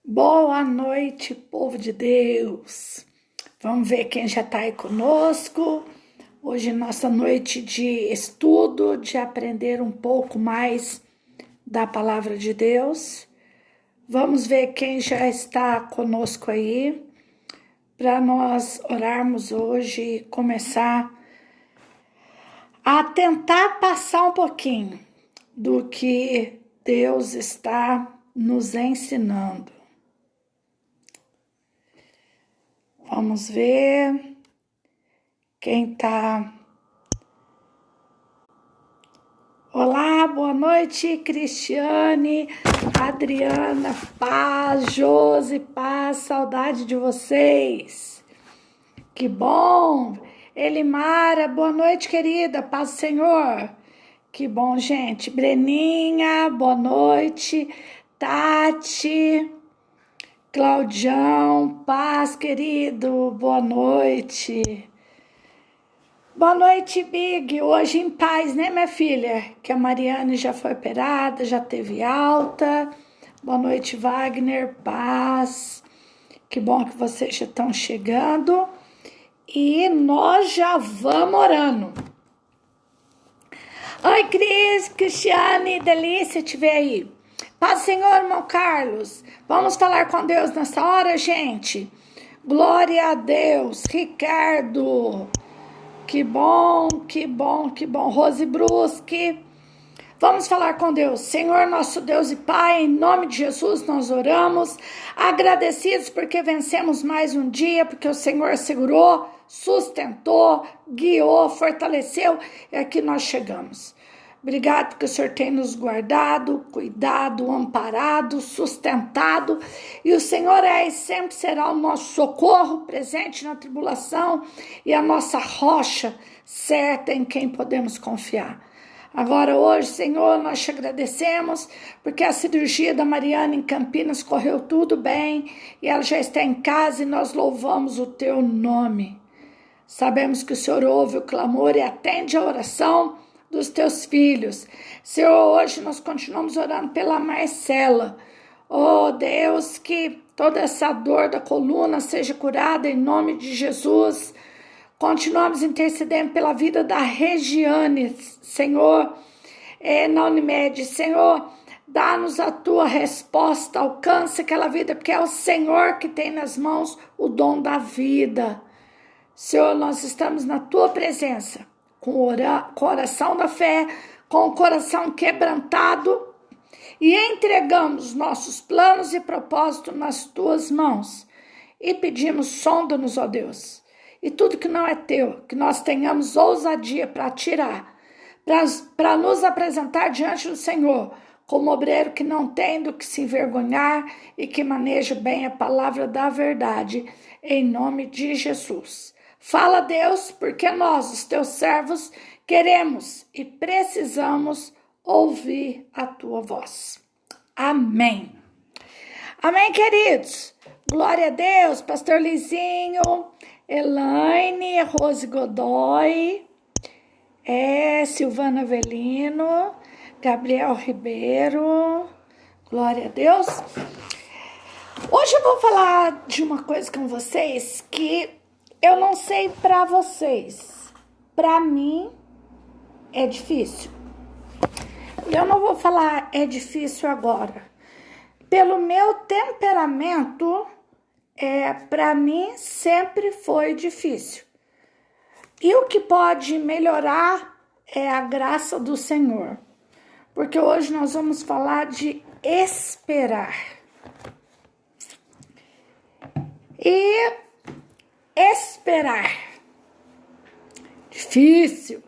Boa noite, povo de Deus. Vamos ver quem já está aí conosco. Hoje, nossa noite de estudo, de aprender um pouco mais da palavra de Deus. Vamos ver quem já está conosco aí, para nós orarmos hoje e começar a tentar passar um pouquinho do que Deus está nos ensinando. Vamos ver quem tá. Olá, boa noite, Cristiane, Adriana, paz, Josi, paz, saudade de vocês. Que bom. Elimara, boa noite, querida, paz do Senhor. Que bom, gente. Breninha, boa noite. Tati, Claudião, paz, querido, boa noite. Boa noite, Big. Hoje em paz, né, minha filha? Que a Mariane já foi operada, já teve alta. Boa noite, Wagner, paz. Que bom que vocês já estão chegando. E nós já vamos orando. Oi, Cris, Cristiane, delícia te ver aí. Paz do Senhor, irmão Carlos. Vamos falar com Deus nessa hora, gente? Glória a Deus. Ricardo. Que bom, que bom, que bom. Rose Brusque. Vamos falar com Deus. Senhor, nosso Deus e Pai, em nome de Jesus nós oramos, agradecidos porque vencemos mais um dia, porque o Senhor segurou, sustentou, guiou, fortaleceu e aqui nós chegamos. Obrigado porque o Senhor tem nos guardado, cuidado, amparado, sustentado. E o Senhor é e sempre será o nosso socorro presente na tribulação e a nossa rocha certa em quem podemos confiar. Agora hoje, Senhor, nós te agradecemos porque a cirurgia da Mariana em Campinas correu tudo bem e ela já está em casa e nós louvamos o teu nome. Sabemos que o Senhor ouve o clamor e atende a oração dos teus filhos. Senhor, hoje nós continuamos orando pela Marcela. Oh Deus, que toda essa dor da coluna seja curada em nome de Jesus. Continuamos intercedendo pela vida da Regiane, Senhor, na Unimed. Senhor, dá-nos a tua resposta, alcance aquela vida, porque é o Senhor que tem nas mãos o dom da vida. Senhor, nós estamos na tua presença, com o coração da fé, com o coração quebrantado e entregamos nossos planos e propósitos nas tuas mãos e pedimos, sonda-nos, ó Deus, e tudo que não é teu, que nós tenhamos ousadia para tirar, para nos apresentar diante do Senhor como obreiro que não tem do que se envergonhar e que maneja bem a palavra da verdade, em nome de Jesus. Fala, Deus, porque nós, os teus servos, queremos e precisamos ouvir a tua voz. Amém. Amém, queridos. Glória a Deus, pastor Lizinho, Elaine, Rose Godoy, Silvana Avelino, Gabriel Ribeiro. Glória a Deus. Hoje eu vou falar de uma coisa com vocês que eu não sei para vocês. Para mim é difícil. Eu não vou falar é difícil agora. Pelo meu temperamento, para mim sempre foi difícil. E o que pode melhorar é a graça do Senhor. Porque hoje nós vamos falar de esperar. E esperar. Difícil.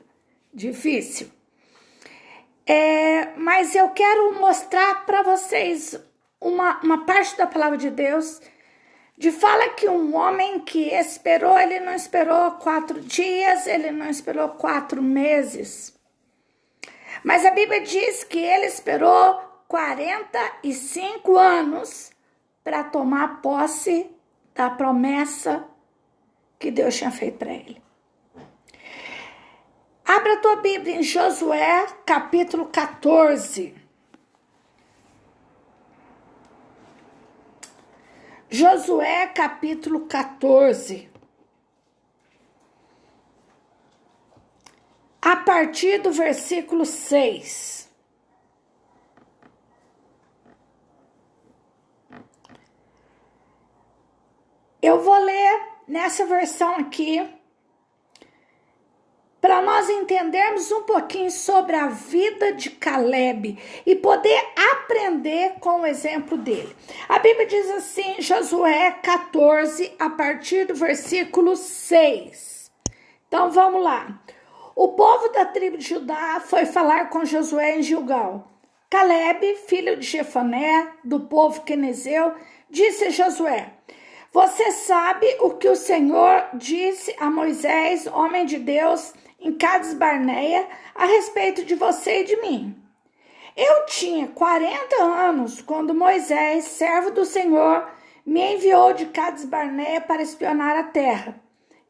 Mas eu quero mostrar para vocês uma parte da palavra de Deus, de fala que um homem que esperou, ele não esperou 4 dias, ele não esperou 4 meses. Mas a Bíblia diz que ele esperou 45 anos para tomar posse da promessa que Deus tinha feito para ele. Abra a tua Bíblia em Josué, capítulo 14. Josué capítulo 14. A partir do versículo 6. Eu vou ler nessa versão aqui, para nós entendermos um pouquinho sobre a vida de Caleb e poder aprender com o exemplo dele. A Bíblia diz assim, Josué 14, a partir do versículo 6. Então vamos lá. O povo da tribo de Judá foi falar com Josué em Gilgal. Caleb, filho de Jefoné, do povo quenezeu, disse a Josué: você sabe o que o Senhor disse a Moisés, homem de Deus, em Cades Barneia, a respeito de você e de mim. Eu tinha 40 anos quando Moisés, servo do Senhor, me enviou de Cades Barneia para espionar a terra.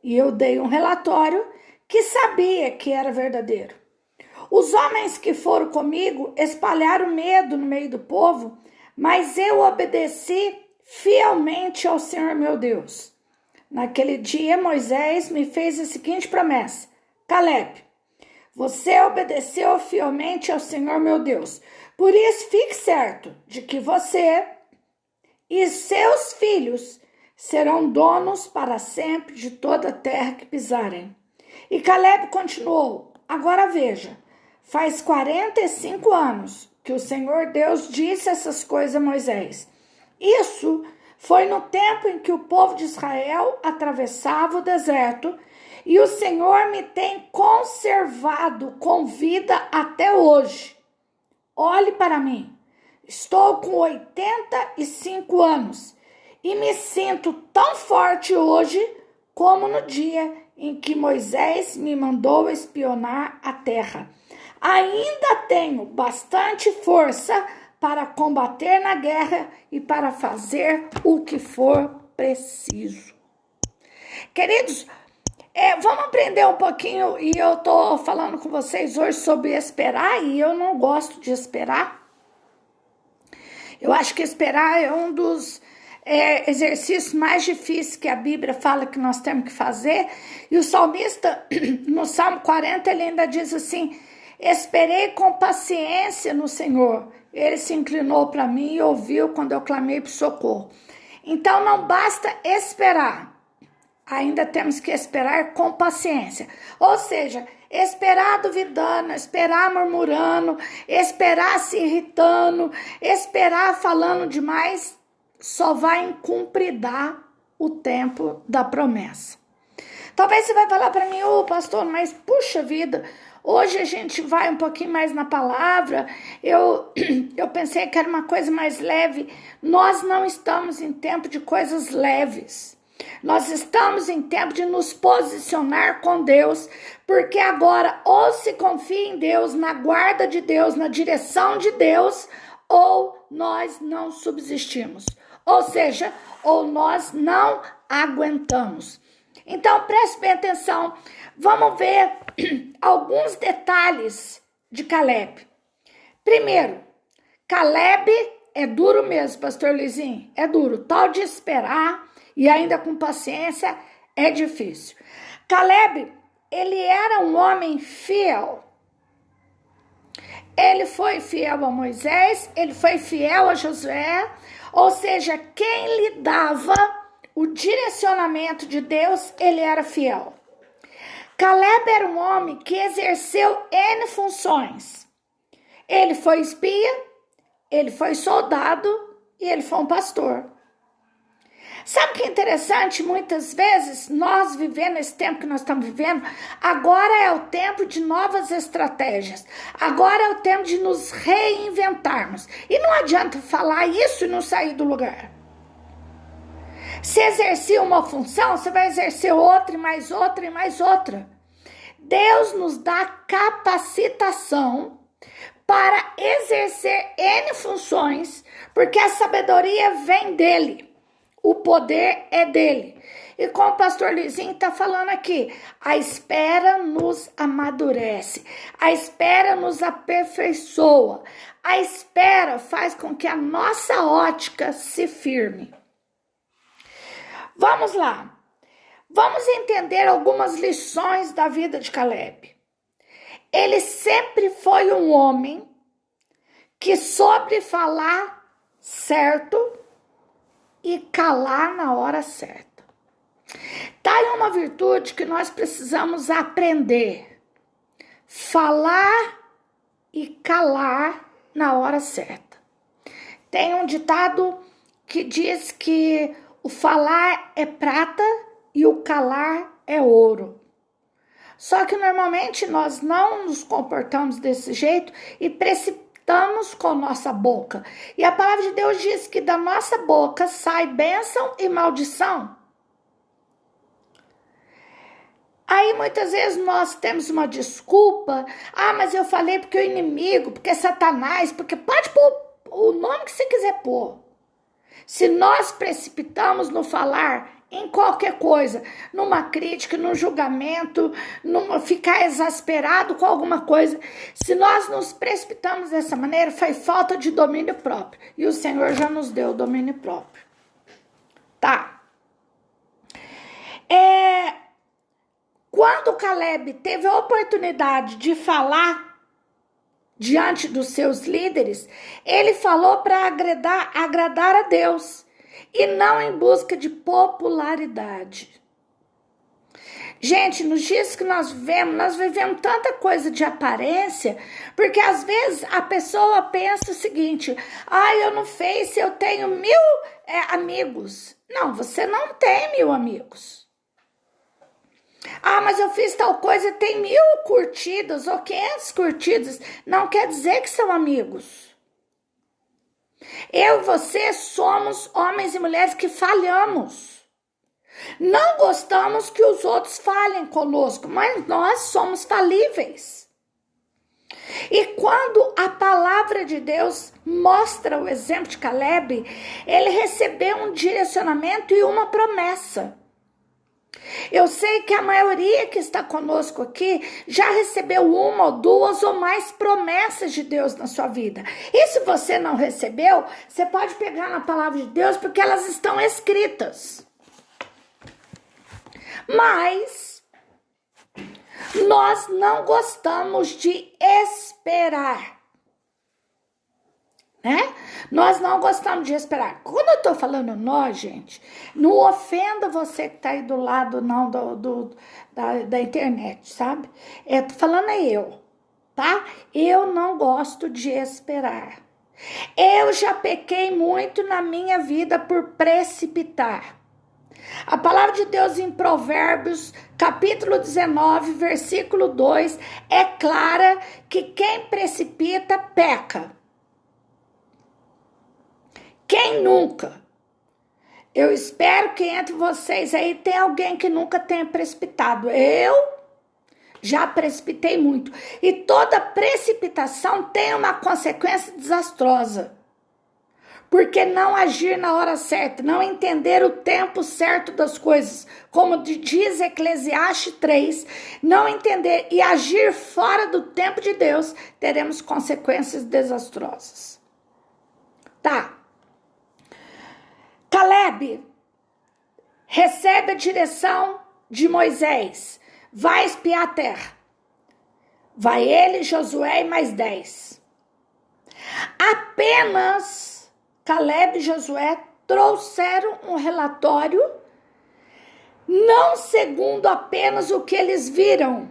E eu dei um relatório que sabia que era verdadeiro. Os homens que foram comigo espalharam medo no meio do povo, mas eu obedeci fielmente ao Senhor meu Deus. Naquele dia, Moisés me fez a seguinte promessa: Caleb, você obedeceu fielmente ao Senhor meu Deus. Por isso, fique certo de que você e seus filhos serão donos para sempre de toda a terra que pisarem. E Caleb continuou: agora veja, faz 45 anos que o Senhor Deus disse essas coisas a Moisés. Isso foi no tempo em que o povo de Israel atravessava o deserto, e o Senhor me tem conservado com vida até hoje. Olhe para mim, estou com 85 anos e me sinto tão forte hoje como no dia em que Moisés me mandou espionar a terra. Ainda tenho bastante força para combater na guerra e para fazer o que for preciso. Queridos, vamos aprender um pouquinho, e eu tô falando com vocês hoje sobre esperar, e eu não gosto de esperar. Eu acho que esperar é um dos exercícios mais difíceis que a Bíblia fala que nós temos que fazer. E o salmista, no Salmo 40, ele ainda diz assim: esperei com paciência no Senhor. Ele se inclinou para mim e ouviu quando eu clamei por socorro. Então não basta esperar, ainda temos que esperar com paciência. Ou seja, esperar duvidando, esperar murmurando, esperar se irritando, esperar falando demais, só vai incumpridar o tempo da promessa. Talvez você vai falar para mim: pastor, mas puxa vida, hoje a gente vai um pouquinho mais na palavra, eu pensei que era uma coisa mais leve. Nós não estamos em tempo de coisas leves. Nós estamos em tempo de nos posicionar com Deus, porque agora ou se confia em Deus, na guarda de Deus, na direção de Deus, ou nós não subsistimos. Ou seja, ou nós não aguentamos. Então, preste bem atenção. Vamos ver alguns detalhes de Caleb. Primeiro, Caleb é duro mesmo, pastor Luizinho. É duro. Tal de esperar e ainda com paciência é difícil. Caleb, ele era um homem fiel. Ele foi fiel a Moisés, ele foi fiel a Josué. Ou seja, quem lhe dava o direcionamento de Deus, ele era fiel. Caleb era um homem que exerceu N funções. Ele foi espia, ele foi soldado e ele foi um pastor. Sabe o que é interessante? Muitas vezes, nós vivendo esse tempo que nós estamos vivendo, agora é o tempo de novas estratégias. Agora é o tempo de nos reinventarmos. E não adianta falar isso e não sair do lugar. Se exercer uma função, você vai exercer outra e mais outra e mais outra. Deus nos dá capacitação para exercer N funções, porque a sabedoria vem dele. O poder é dele. E como o pastor Luizinho está falando aqui, a espera nos amadurece, a espera nos aperfeiçoa, a espera faz com que a nossa ótica se firme. Vamos lá. Vamos entender algumas lições da vida de Caleb. Ele sempre foi um homem que soube falar certo e calar na hora certa. Tá aí uma virtude que nós precisamos aprender. Falar e calar na hora certa. Tem um ditado que diz que o falar é prata e o calar é ouro. Só que normalmente nós não nos comportamos desse jeito e precipitamos com nossa boca. E a palavra de Deus diz que da nossa boca sai bênção e maldição. Aí muitas vezes nós temos uma desculpa. Ah, mas eu falei porque o inimigo, porque Satanás, porque pode pôr o nome que você quiser pôr. Se nós precipitamos no falar em qualquer coisa, numa crítica, num julgamento, ficar exasperado com alguma coisa, se nós nos precipitamos dessa maneira, faz falta de domínio próprio. E o Senhor já nos deu o domínio próprio. Tá. Quando Caleb teve a oportunidade de falar diante dos seus líderes, ele falou para agradar a Deus e não em busca de popularidade. Gente, nos dias que nós vivemos tanta coisa de aparência, porque às vezes a pessoa pensa o seguinte: eu no Face eu tenho 1000 amigos. Não, você não tem 1000 amigos. Mas eu fiz tal coisa e tem 1000 curtidas ou 500 curtidas. Não quer dizer que são amigos. Eu e você somos homens e mulheres que falhamos. Não gostamos que os outros falhem conosco, mas nós somos falíveis. E quando a palavra de Deus mostra o exemplo de Caleb, ele recebeu um direcionamento e uma promessa. Eu sei que a maioria que está conosco aqui já recebeu 1 ou 2 ou mais promessas de Deus na sua vida. E se você não recebeu, você pode pegar na palavra de Deus porque elas estão escritas. Mas nós não gostamos de esperar. Né? Nós não gostamos de esperar. Quando eu tô falando nós, gente, não ofenda você que tá aí do lado não da internet, sabe? Tô falando eu, tá? Eu não gosto de esperar. Eu já pequei muito na minha vida por precipitar. A palavra de Deus em Provérbios, capítulo 19, versículo 2, é clara que quem precipita peca. Quem nunca? Eu espero que entre vocês aí tem alguém que nunca tenha precipitado. Eu já precipitei muito. E toda precipitação tem uma consequência desastrosa. Porque não agir na hora certa, não entender o tempo certo das coisas, como diz Eclesiastes 3, não entender e agir fora do tempo de Deus, teremos consequências desastrosas. Tá. Caleb recebe a direção de Moisés. Vai espiar a terra. Vai ele, Josué e mais 10. Apenas Caleb e Josué trouxeram um relatório, não segundo apenas o que eles viram,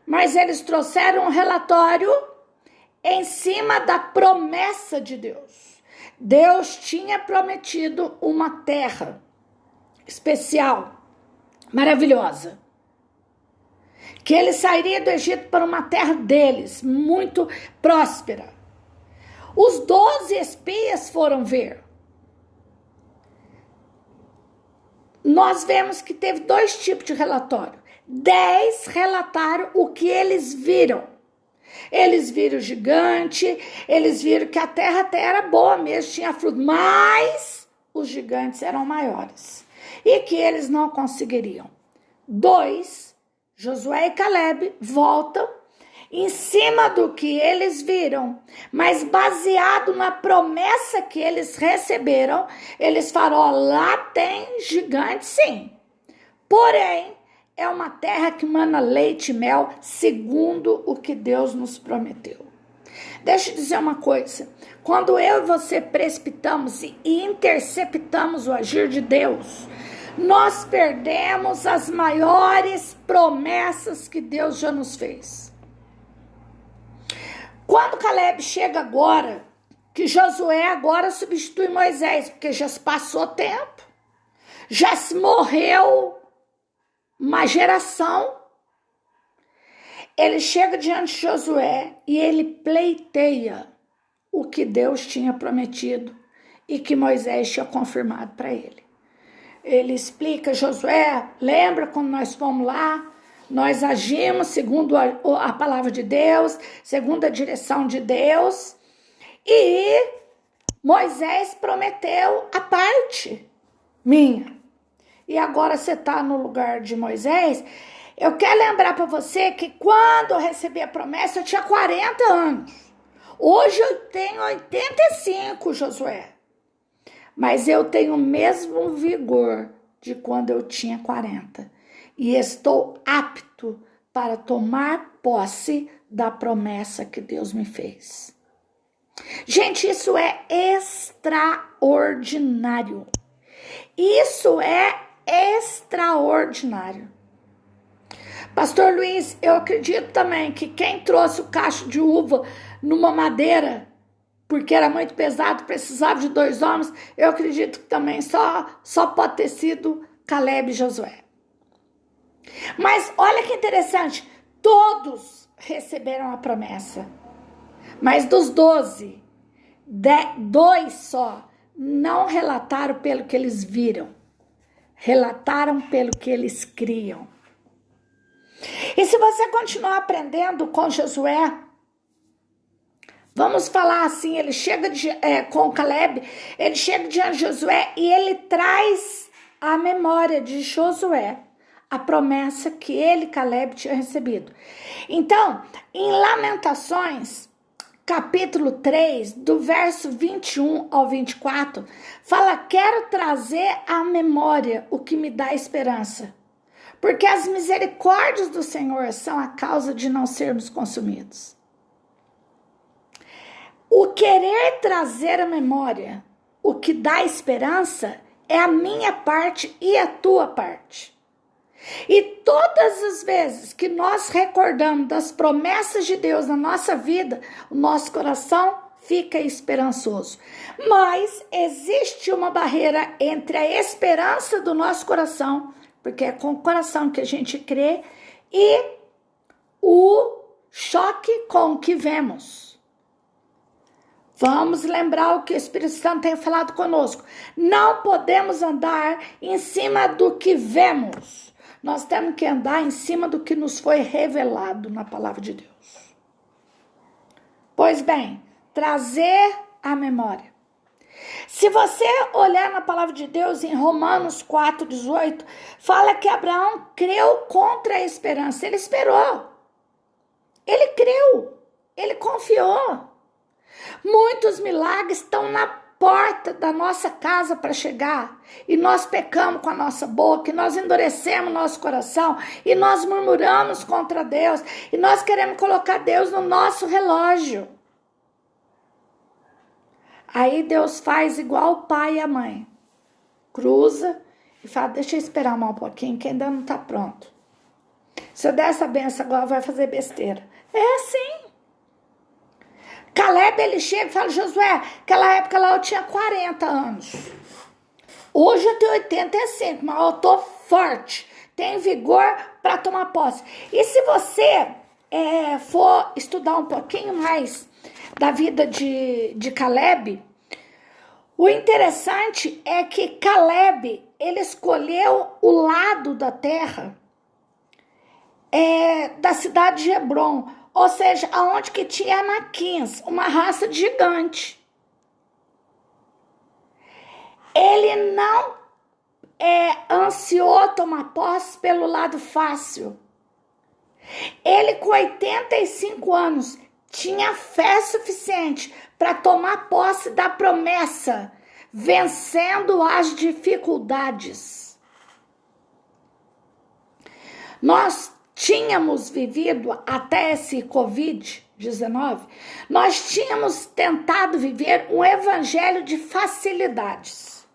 mas eles trouxeram um relatório em cima da promessa de Deus. Deus tinha prometido uma terra especial, maravilhosa, que ele sairia do Egito para uma terra deles, muito próspera. Os 12 espias foram ver. Nós vemos que teve 2 tipos de relatório. 10 relataram o que eles viram. Eles viram o gigante, eles viram que a terra até era boa mesmo, tinha fruto, mas os gigantes eram maiores e que eles não conseguiriam. 2, Josué e Caleb voltam em cima do que eles viram, mas baseado na promessa que eles receberam, eles falaram: lá tem gigante sim. Porém, é uma terra que mana leite e mel, segundo o que Deus nos prometeu. Deixa eu dizer uma coisa. Quando eu e você precipitamos e interceptamos o agir de Deus, nós perdemos as maiores promessas que Deus já nos fez. Quando Caleb chega agora, que Josué agora substitui Moisés, porque já se passou tempo, já se morreu uma geração, ele chega diante de Josué e ele pleiteia o que Deus tinha prometido e que Moisés tinha confirmado para ele. Ele explica: Josué, lembra quando nós fomos lá? Nós agimos segundo a palavra de Deus, segundo a direção de Deus, e Moisés prometeu a parte minha. E agora você está no lugar de Moisés. Eu quero lembrar para você que quando eu recebi a promessa, eu tinha 40 anos. Hoje eu tenho 85, Josué. Mas eu tenho o mesmo vigor de quando eu tinha 40. E estou apto para tomar posse da promessa que Deus me fez. Gente, isso é extraordinário. Isso é extraordinário. Pastor Luiz, eu acredito também que quem trouxe o cacho de uva numa madeira, porque era muito pesado, precisava de 2 homens, eu acredito que também só pode ter sido Caleb e Josué. Mas olha que interessante, todos receberam a promessa, mas dos 12, 2 só não relataram pelo que eles viram, relataram pelo que eles criam. E se você continuar aprendendo com Josué, vamos falar assim, ele chega com Caleb, ele chega diante de Josué e ele traz à memória de Josué a promessa que ele, Caleb, tinha recebido. Então, em Lamentações, capítulo 3, do verso 21 ao 24, fala: quero trazer à memória o que me dá esperança, porque as misericórdias do Senhor são a causa de não sermos consumidos. O querer trazer à memória o que dá esperança é a minha parte e a tua parte. E todas as vezes que nós recordamos das promessas de Deus na nossa vida, o nosso coração fica esperançoso. Mas existe uma barreira entre a esperança do nosso coração, porque é com o coração que a gente crê, e o choque com o que vemos. Vamos lembrar o que o Espírito Santo tem falado conosco. Não podemos andar em cima do que vemos. Nós temos que andar em cima do que nos foi revelado na palavra de Deus. Pois bem, trazer à memória. Se você olhar na palavra de Deus em Romanos 4,18, fala que Abraão creu contra a esperança. Ele esperou. Ele creu. Ele confiou. Muitos milagres estão na porta da nossa casa para chegar. E nós pecamos com a nossa boca, e nós endurecemos nosso coração, e nós murmuramos contra Deus, e nós queremos colocar Deus no nosso relógio. Aí Deus faz igual o pai e a mãe. Cruza e fala: deixa eu esperar um pouquinho, que ainda não está pronto. Se eu der essa benção agora, vai fazer besteira. É assim. Caleb, ele chega e fala: Josué, naquela época lá eu tinha 40 anos. Hoje eu tenho 85, mas eu tô forte. Tenho vigor para tomar posse. E se você for estudar um pouquinho mais da vida de Caleb, o interessante é que Caleb, ele escolheu o lado da terra da cidade de Hebron, ou seja, aonde que tinha anaquins, uma raça de gigante. Ele não ansiou tomar posse pelo lado fácil. Ele com 85 anos tinha fé suficiente para tomar posse da promessa, vencendo as dificuldades. Nós tínhamos vivido até esse Covid-19, nós tínhamos tentado viver um evangelho de facilidades.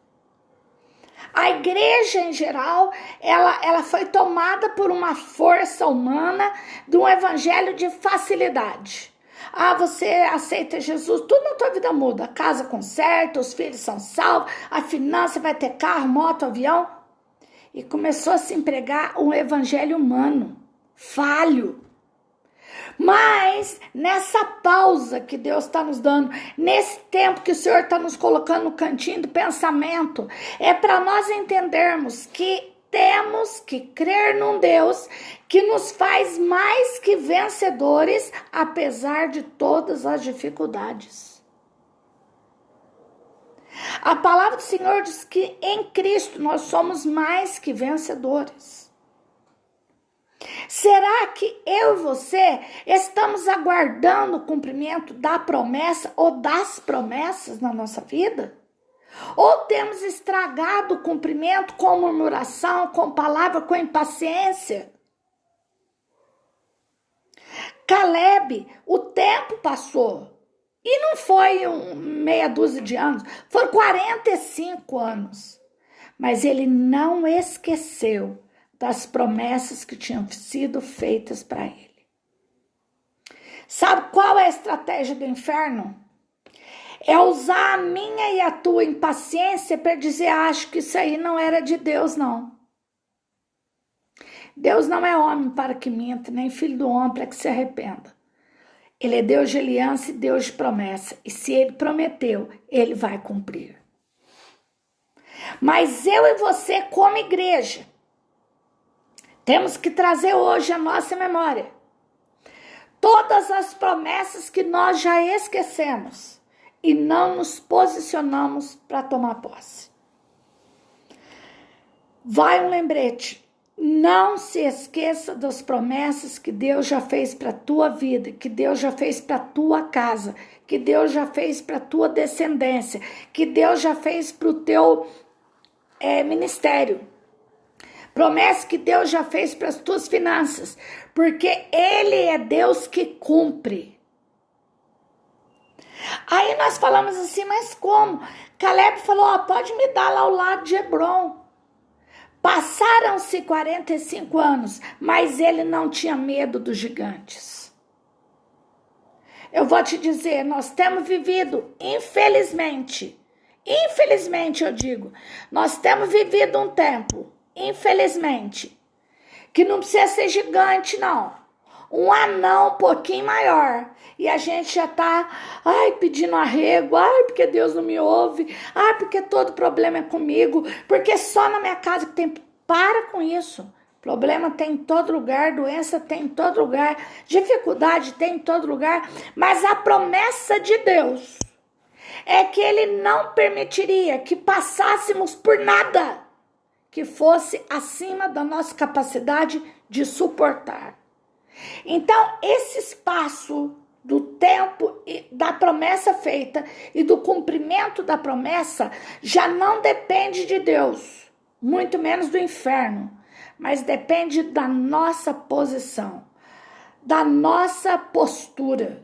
A igreja em geral, ela foi tomada por uma força humana de um evangelho de facilidade. Ah, você aceita Jesus, tudo na tua vida muda. A casa conserta, os filhos são salvos, a finança vai ter carro, moto, avião. E começou a se empregar um evangelho humano, falho. Mas nessa pausa que Deus está nos dando, nesse tempo que o Senhor está nos colocando no cantinho do pensamento, é para nós entendermos que temos que crer num Deus que nos faz mais que vencedores, apesar de todas as dificuldades. A palavra do Senhor diz que em Cristo nós somos mais que vencedores. Será que eu e você estamos aguardando o cumprimento da promessa ou das promessas na nossa vida? Ou temos estragado o cumprimento com murmuração, com palavra, com impaciência? Caleb, o tempo passou. E não foi meia dúzia de anos, foram 45 anos. Mas ele não esqueceu das promessas que tinham sido feitas para ele. Sabe qual é a estratégia do inferno? É usar a minha e a tua impaciência para dizer, acho que isso aí não era de Deus, não. Deus não é homem para que minta, nem filho do homem para que se arrependa. Ele é Deus de aliança e Deus de promessa. E se ele prometeu, ele vai cumprir. Mas eu e você, como igreja, temos que trazer hoje a nossa memória todas as promessas que nós já esquecemos e não nos posicionamos para tomar posse. Vai um lembrete. Não se esqueça das promessas que Deus já fez para a tua vida, que Deus já fez para a tua casa, que Deus já fez para a tua descendência, que Deus já fez para o teu ministério. Promessa que Deus já fez para as tuas finanças, porque Ele é Deus que cumpre. Aí nós falamos assim, mas como? Caleb falou, pode me dar lá ao lado de Hebron. Passaram-se 45 anos, mas ele não tinha medo dos gigantes. Eu vou te dizer, nós temos vivido, infelizmente eu digo, nós temos vivido um tempo, infelizmente, que não precisa ser gigante, não. Um anão um pouquinho maior. E a gente já tá, pedindo arrego, porque Deus não me ouve, porque todo problema é comigo, porque só na minha casa que tem. Para com isso. Problema tem em todo lugar, doença tem em todo lugar, dificuldade tem em todo lugar, mas a promessa de Deus é que Ele não permitiria que passássemos por nada que fosse acima da nossa capacidade de suportar. Então, esse espaço do tempo da promessa feita e do cumprimento da promessa já não depende de Deus, muito menos do inferno, mas depende da nossa posição, da nossa postura.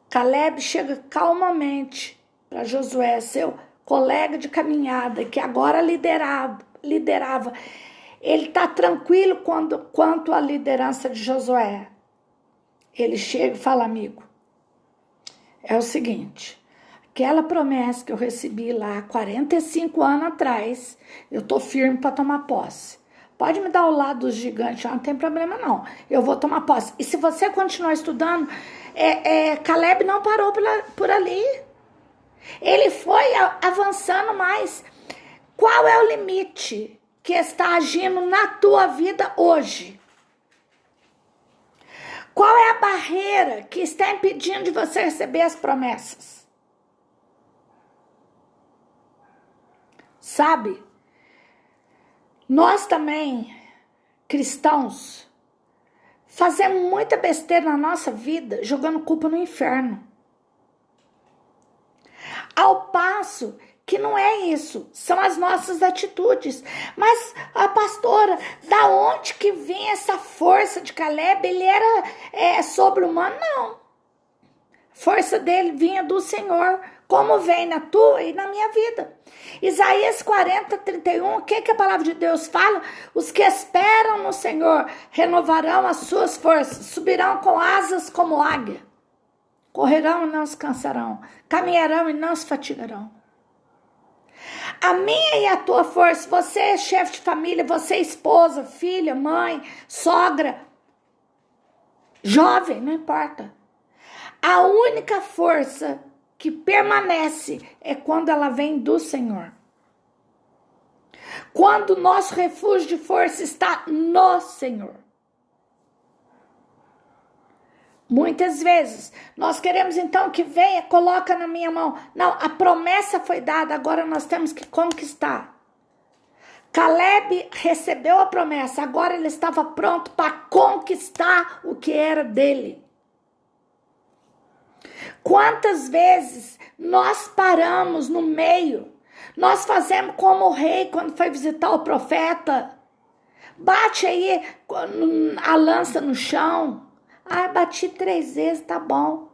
Caleb chega calmamente para Josué, seu colega de caminhada, que agora liderava. Ele está tranquilo quanto à liderança de Josué. Ele chega e fala, amigo, é o seguinte, aquela promessa que eu recebi lá 45 anos atrás, eu estou firme para tomar posse. Pode me dar o lado dos gigantes, não tem problema não, eu vou tomar posse. E se você continuar estudando, Caleb não parou por ali. Ele foi avançando mais. Qual é o limite que está agindo na tua vida hoje? Qual é a barreira que está impedindo de você receber as promessas? Sabe, nós também, cristãos, fazemos muita besteira na nossa vida, jogando culpa no inferno. Ao passo que não é isso, são as nossas atitudes. Mas a pastora, da onde que vinha essa força de Caleb? Ele era sobre-humano? Não. A força dele vinha do Senhor, como vem na tua e na minha vida. Isaías 40, 31, o que a palavra de Deus fala? Os que esperam no Senhor renovarão as suas forças, subirão com asas como águia, correrão e não se cansarão, caminharão e não se fatigarão. A minha e a tua força, você é chefe de família, você é esposa, filha, mãe, sogra, jovem, não importa. A única força que permanece é quando ela vem do Senhor. Quando o nosso refúgio de força está no Senhor. Muitas vezes, nós queremos então que venha, coloca na minha mão. Não, a promessa foi dada, agora nós temos que conquistar. Caleb recebeu a promessa, agora ele estava pronto para conquistar o que era dele. Quantas vezes nós paramos no meio, nós fazemos como o rei quando foi visitar o profeta. Bate aí a lança no chão. Ah, bati 3 vezes, tá bom.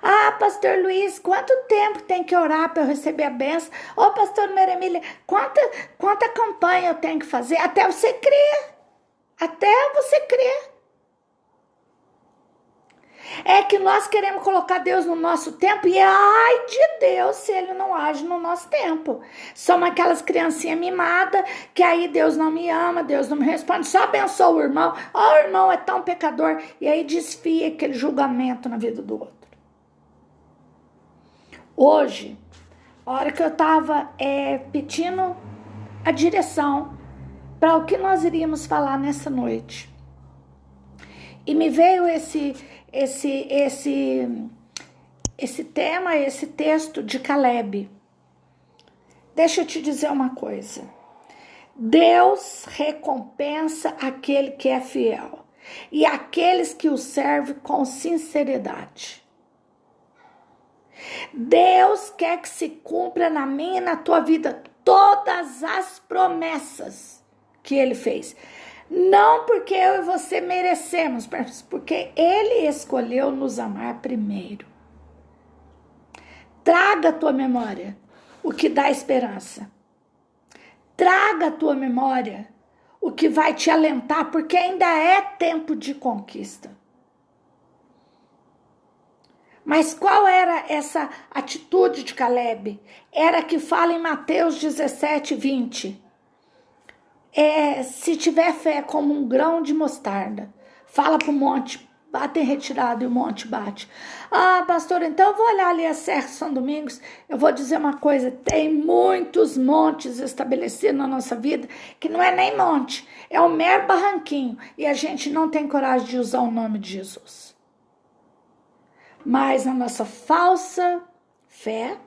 Ah, pastor Luiz, quanto tempo tem que orar para eu receber a bênção? Ô, pastor Meremília, quanta campanha eu tenho que fazer? Até você crer. Até você crer. É que nós queremos colocar Deus no nosso tempo e ai de Deus se Ele não age no nosso tempo. Somos aquelas criancinhas mimadas que aí Deus não me ama, Deus não me responde, só abençoa o irmão. Ó, o irmão é tão pecador. E aí desfia aquele julgamento na vida do outro. Hoje, a hora que eu estava pedindo a direção para o que nós iríamos falar nessa noite. E me veio esse tema, esse texto de Caleb. Deixa eu te dizer uma coisa. Deus recompensa aquele que é fiel e aqueles que o servem com sinceridade. Deus quer que se cumpra na minha e na tua vida todas as promessas que Ele fez. Não porque eu e você merecemos, mas porque Ele escolheu nos amar primeiro. Traga à tua memória o que dá esperança. Traga à tua memória o que vai te alentar, porque ainda é tempo de conquista. Mas qual era essa atitude de Caleb? Era que fala em Mateus 17, 20. Se tiver fé como um grão de mostarda, fala para o monte, bate em retirada e o monte bate. Ah, pastor, então eu vou olhar ali a Serra São Domingos, eu vou dizer uma coisa, tem muitos montes estabelecidos na nossa vida, que não é nem monte, é um mero barranquinho, e a gente não tem coragem de usar o nome de Jesus. Mas a nossa falsa fé,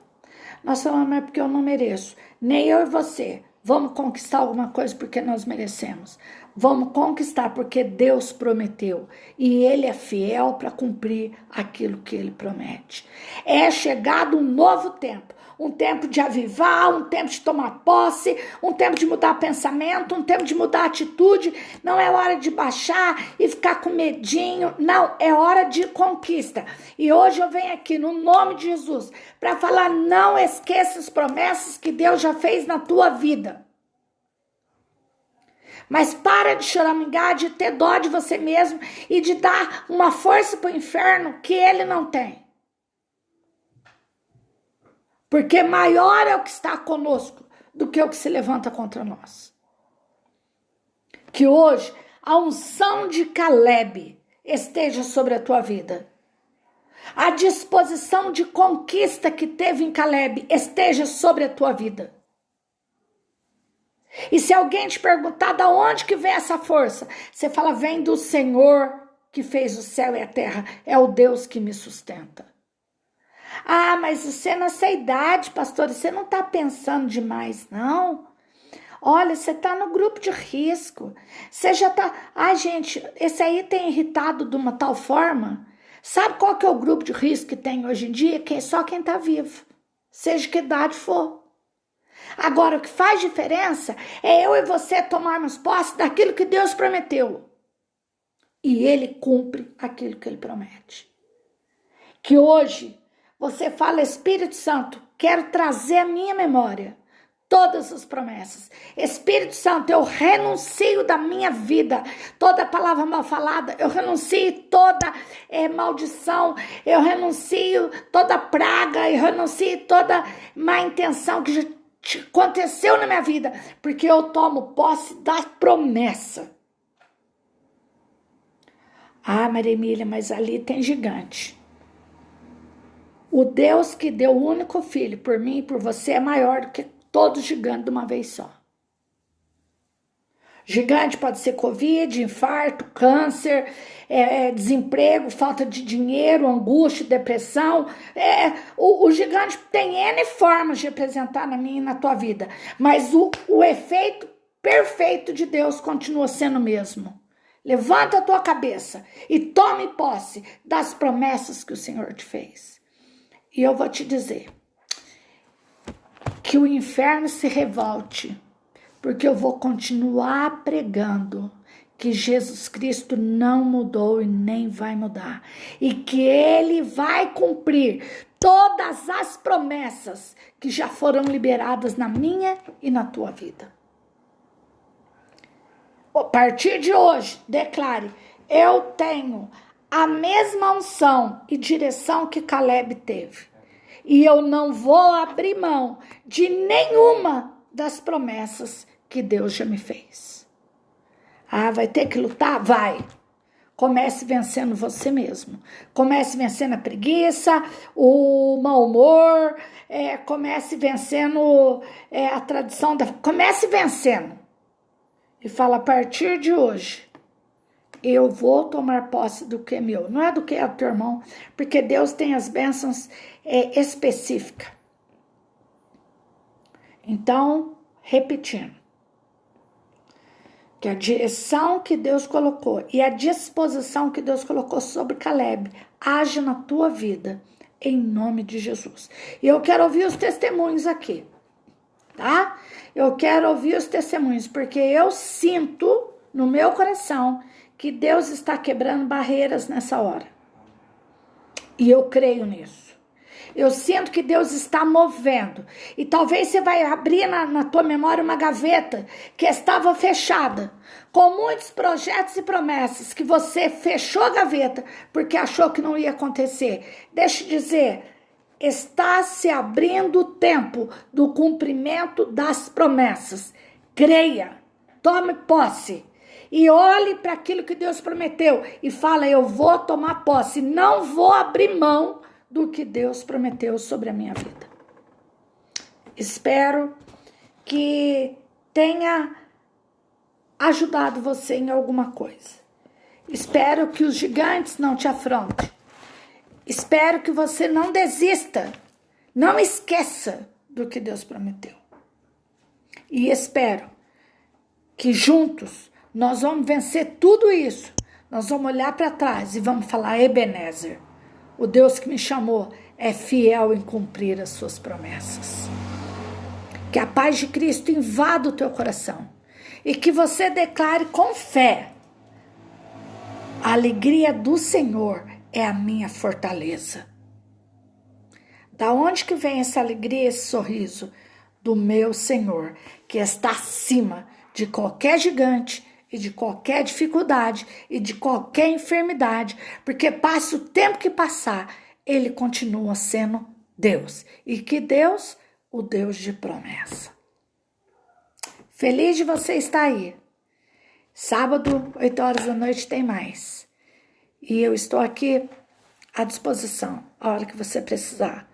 nós falamos, é porque eu não mereço, nem eu e você. Vamos conquistar alguma coisa porque nós merecemos. Vamos conquistar porque Deus prometeu. E Ele é fiel para cumprir aquilo que Ele promete. É chegado um novo tempo. Um tempo de avivar, um tempo de tomar posse, um tempo de mudar pensamento, um tempo de mudar atitude. Não é hora de baixar e ficar com medinho. Não, é hora de conquista. E hoje eu venho aqui no nome de Jesus para falar, não esqueça as promessas que Deus já fez na tua vida. Mas para de choramingar, de ter dó de você mesmo e de dar uma força para o inferno que ele não tem. Porque maior é o que está conosco do que o que se levanta contra nós. Que hoje a unção de Caleb esteja sobre a tua vida. A disposição de conquista que teve em Caleb esteja sobre a tua vida. E se alguém te perguntar de onde que vem essa força, você fala, vem do Senhor que fez o céu e a terra. É o Deus que me sustenta. Ah, mas você nessa idade, pastor, você não está pensando demais, não? Olha, você está no grupo de risco. Você já está... Ai, gente, esse aí tem irritado de uma tal forma. Sabe qual que é o grupo de risco que tem hoje em dia? Que é só quem está vivo, seja que idade for. Agora, o que faz diferença é eu e você tomarmos posse daquilo que Deus prometeu. E Ele cumpre aquilo que Ele promete. Que hoje você fala, Espírito Santo, quero trazer à minha memória todas as promessas. Espírito Santo, eu renuncio da minha vida toda palavra mal falada, eu renuncio toda maldição, eu renuncio toda praga, eu renuncio toda má intenção que já aconteceu na minha vida, porque eu tomo posse da promessa. Ah, Maria Emília, mas ali tem gigante. O Deus que deu o único filho por mim e por você é maior do que todo gigante de uma vez só. Gigante pode ser Covid, infarto, câncer, desemprego, falta de dinheiro, angústia, depressão. O gigante tem N formas de representar na minha e na tua vida. Mas o efeito perfeito de Deus continua sendo o mesmo. Levanta a tua cabeça e tome posse das promessas que o Senhor te fez. E eu vou te dizer que o inferno se revolte, porque eu vou continuar pregando que Jesus Cristo não mudou e nem vai mudar, e que Ele vai cumprir todas as promessas que já foram liberadas na minha e na tua vida. A partir de hoje, declare, eu tenho a mesma unção e direção que Caleb teve. E eu não vou abrir mão de nenhuma das promessas que Deus já me fez. Ah, vai ter que lutar? Vai. Comece vencendo você mesmo. Comece vencendo a preguiça, o mau humor, comece vencendo a tradição da... Comece vencendo. E fala, a partir de hoje, eu vou tomar posse do que é meu. Não é do que é do teu irmão, porque Deus tem as bênçãos específicas. Então, repetindo, que a direção que Deus colocou e a disposição que Deus colocou sobre Caleb age na tua vida, em nome de Jesus. E eu quero ouvir os testemunhos aqui, tá? Eu quero ouvir os testemunhos, porque eu sinto no meu coração que Deus está quebrando barreiras nessa hora. E eu creio nisso. Eu sinto que Deus está movendo. E talvez você vai abrir na tua memória uma gaveta que estava fechada, com muitos projetos e promessas que você fechou a gaveta porque achou que não ia acontecer. Deixa eu dizer, está se abrindo o tempo do cumprimento das promessas. Creia, tome posse. E olhe para aquilo que Deus prometeu e fala, eu vou tomar posse, não vou abrir mão do que Deus prometeu sobre a minha vida. Espero que tenha ajudado você em alguma coisa. Espero que os gigantes não te afrontem. Espero que você não desista, não esqueça do que Deus prometeu. E espero que juntos nós vamos vencer tudo isso. Nós vamos olhar para trás e vamos falar, Ebenezer, o Deus que me chamou é fiel em cumprir as suas promessas. Que a paz de Cristo invada o teu coração e que você declare com fé, a alegria do Senhor é a minha fortaleza. Da onde que vem essa alegria, esse sorriso? Do meu Senhor, que está acima de qualquer gigante e de qualquer dificuldade e de qualquer enfermidade, porque passa o tempo que passar, Ele continua sendo Deus. E que Deus? O Deus de promessa. Feliz de você estar aí. Sábado, 8 horas da noite, tem mais. E eu estou aqui à disposição, a hora que você precisar,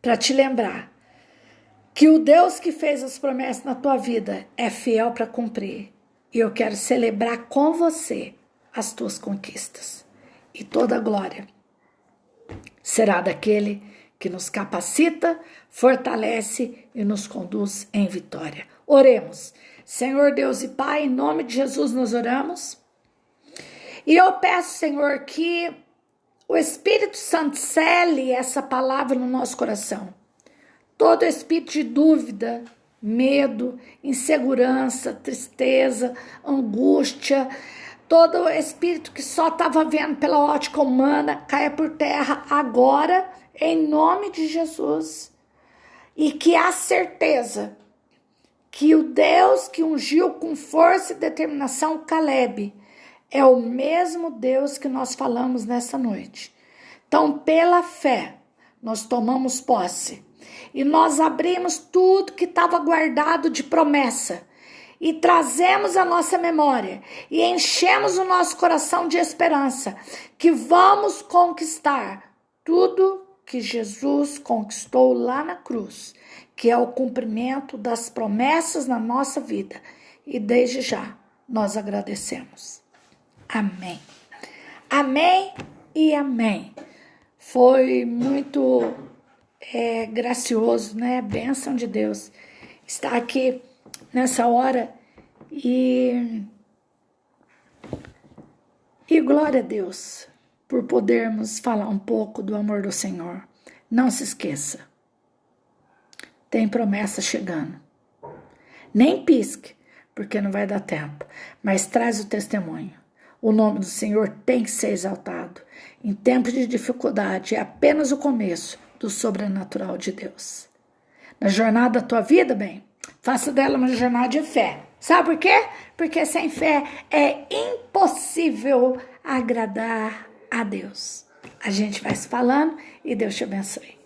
para te lembrar que o Deus que fez as promessas na tua vida é fiel para cumprir. E eu quero celebrar com você as tuas conquistas. E toda a glória será daquele que nos capacita, fortalece e nos conduz em vitória. Oremos. Senhor Deus e Pai, em nome de Jesus nós oramos. E eu peço, Senhor, que o Espírito Santo cele essa palavra no nosso coração. Todo espírito de dúvida, medo, insegurança, tristeza, angústia, todo espírito que só estava vendo pela ótica humana, caia por terra agora, em nome de Jesus. E que há certeza que o Deus que ungiu com força e determinação Caleb é o mesmo Deus que nós falamos nessa noite. Então, pela fé, nós tomamos posse e nós abrimos tudo que estava guardado de promessa e trazemos a nossa memória e enchemos o nosso coração de esperança que vamos conquistar tudo que Jesus conquistou lá na cruz, que é o cumprimento das promessas na nossa vida. E desde já nós agradecemos. Amém. Amém e amém. Foi muito gracioso, né? Bênção de Deus estar aqui nessa hora e glória a Deus por podermos falar um pouco do amor do Senhor. Não se esqueça, tem promessa chegando. Nem pisque, porque não vai dar tempo, mas traz o testemunho. O nome do Senhor tem que ser exaltado. Em tempos de dificuldade, é apenas o começo do sobrenatural de Deus. Na jornada da tua vida, bem, faça dela uma jornada de fé. Sabe por quê? Porque sem fé é impossível agradar a Deus. A gente vai se falando e Deus te abençoe.